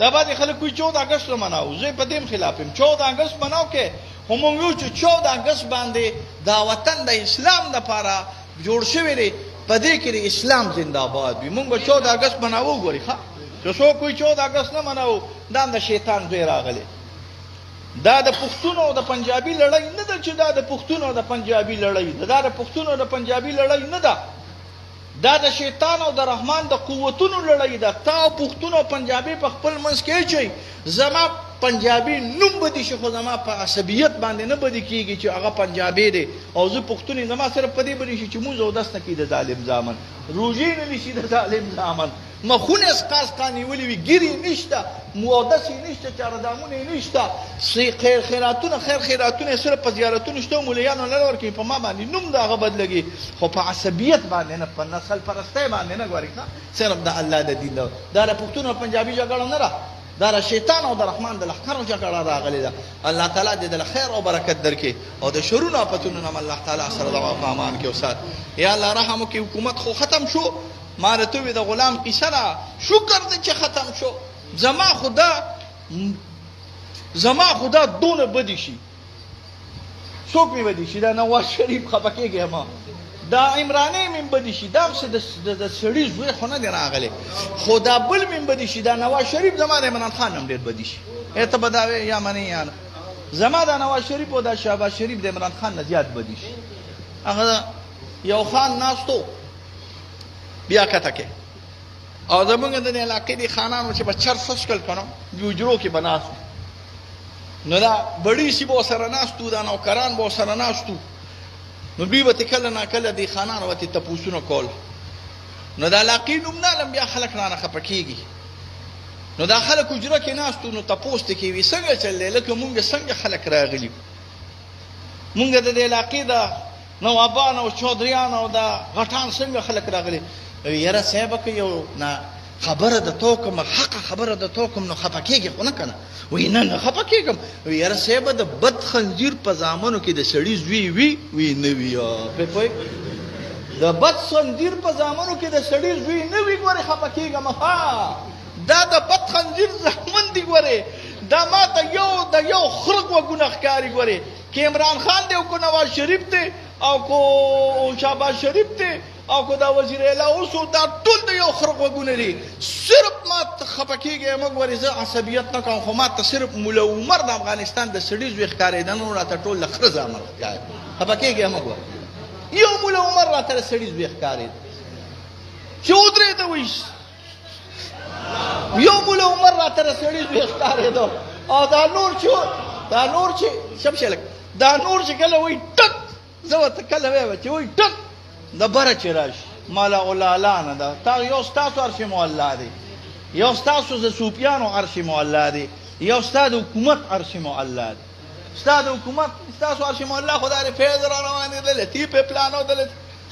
دا باندې خلک کوئی 14 اگست مناو زه په دې خلاف يم 14 اگست مناو کې هم یو چې 14 اگست باندې دا وطن د اسلام لپاره جوړ شوی دی په دې کې اسلام زنده‌باد وي مونږ 14 اگست مناو ګوري ښا چې څوک کوئی 14 اگست نه مناو دا د شیطان دوی راغلي دا د پښتون او د پنجابي لړۍ نه ده چې دا د پښتون او د پنجابي لړۍ ده دا د پښتون او د پنجابي لړۍ نه ده دا د شیطان او د رحمان د قوتونو لړۍ ده تا پښتون او پنجابي په خپل منځ کې چي زما پنجابي نوم بدی شي خو زما په عصبیت باندې نه بدی کیږي چې هغه پنجابي دی او زه پښتون زما سره په دې بدی شي چې موږ او داس نه کې د ظالم ځامن روجي نه نشي د ظالم ځامن مخونه اسقاس قانی ولي وی ګيري نشته مودس نشته چاردامونه نشته سی خیر خیراتونه سره په زیارتونو شته مولایانو لور کې په ما باندې نوم داغه بدلږي خو په عصبیت باندې نه په نسل پرسته باندې نه غواړي صرف د الله د دین دا د پښتون او پنجابي جګړه نه را دا شیطان او د رحمان د لخرو جګړه راغلي ده الله تعالی دې د خیر او برکت درکې او د شرونو پتونو نام الله تعالی سره د امان کې اوسات یا الله رحم وکي حکومت خو ختم شو مارته وي د غلام قصه را شکر دې چې ختم شو زما خدا دونه بدی شي څوک می بدی شي دا نواز شریف خپکیږي ما دا عمرانی من بدی شي دا څه د سړي زوی خونه دی راغلی خدا بل من بدی شي دا نواز شریف زما د عمران خان هم ډیر بدی شي ته بداوي یا منی یا زما د نواز شریف او د شهباز شریف د عمران خان نه زیات بدی شي هغه یو خان ناستو بیا کته کې او زمونږ د علاقې د خانانو چې په چرس کل کنو جوجرو کې بناس نو دا بڑی سی بو سره ناستو دا نوکران بو سره ناستو نو بیبه کله نه کله د خانانو وتی تپوسونه کول نو دا علاقې نوم نه لم بیا خلک نه خپکیږي نو دا خلک جوجره کې ناستو نو تپوس ته کې وي څنګه چلې لکه مونږ څنګه خلک راغلي مونږ د علاقې دا نوابان او چودریان او دا غټان څنګه خلک راغلي یاره صاحب که یو نه خبره د توکم حق خبره د توکم نو خپکیږي خو نه کنه وی نه خپکیږم یاره صاحب د بد خنزیر په زامنو کې د سړی زوی وی نه وی په پوي د بد خنزیر په زامنو کې د سړی زوی نه وی ګوره خپکیږم ها دا د بد خنزیر زامن دی ګوره دا ما ته یو خرق و ګناهکاری ګوره کې عمران خان دی او کو نواز شریف دی او کو شهباز شریف دی او کو دا وزیر اعلی اوسو دا ټول د یو خرق وګونه دي صرف ما خپکیږي موږ ورزه عصبیت نه کوم خو ما ته صرف مولا عمر د افغانستان د سړي زوی ښکارېدل نو راته ټول لخر زامر خپکیږي موږ یو مولا عمر راته سړي زوی ښکارېد چودري ته وایي یو مولا عمر راته سړي زوی ښکارېد او دا نور چې شپشلک دا نور چې کله وایي ټک زه ته کله وایي چې وایي ټک د بره چې راشي مالا اولالا نه ده تا یو ستاسو عرش مولا دی یو ستاسو د صوفیانو عرش مولا دی یو ستا د حکومت عرش مولا دی ستا د حکومت ستاسو عرش مولا خدای فیض را روان دی لطیف پلانو دل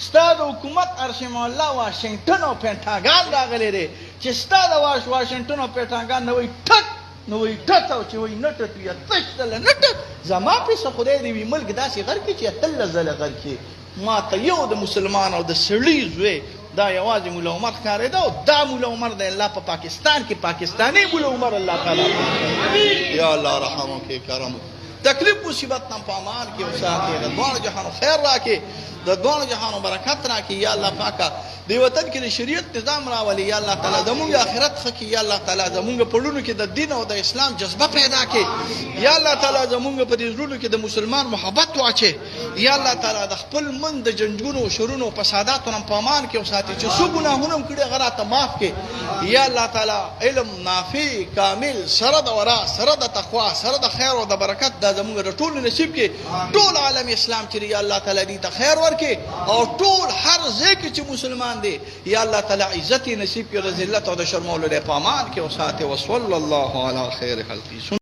ستا د حکومت عرش مولا واشنگټن او پینټاګان راغلی دی چې ستا د واشنگټن او پینټاګان نه وایي ټک نو وایي ټک او چې وایي نټ یا تش دله نټ زما پیسه خدای دی وي ملک داسې غر کې چې اتل زله غر کې ما ته یو د مسلمان او د سړي زوی دا یوازې مولا عمر ښکارېده او دا مولا عمر د الله په پاکستان کې پاکستاني مولا عمر الله تعالی یا الله رحم وکړي کرم تکلیف مصیبت نه په امان کې وساتي د دوه جهانو خیر راکړي د دوه جهانو برکت راکړي یا الله پاکه د وطن کې د شریعت نظام راولي یا الله تعالی زموږ آخرت ښه کړي یا الله تعالی زموږ په لونو کې د دین او د اسلام جذبه پیدا کړي یا الله تعالی زموږ په دې زړونو کې د مسلمان محبت واچي یا الله تعالی د خپل من د جنجونو شرونو فساداتو نه په امان کې وساتي چې څو ګناهونه کړي هغه ته معاف کړي یا الله تعالی علم نافع کامل سره د ورا سره د تقوا سره د خیر او د برکت د زموږ د ټول نصیب کې ټول عالم اسلام چې یا الله تعالی دې ته خیر ورکړي او ټول هر ځای کې چې مسلمان دی یا الله تعالی عزت نصیب کړي ذلت او د شرمولو په امان کې وساتي وصلی الله علی خیر خلقی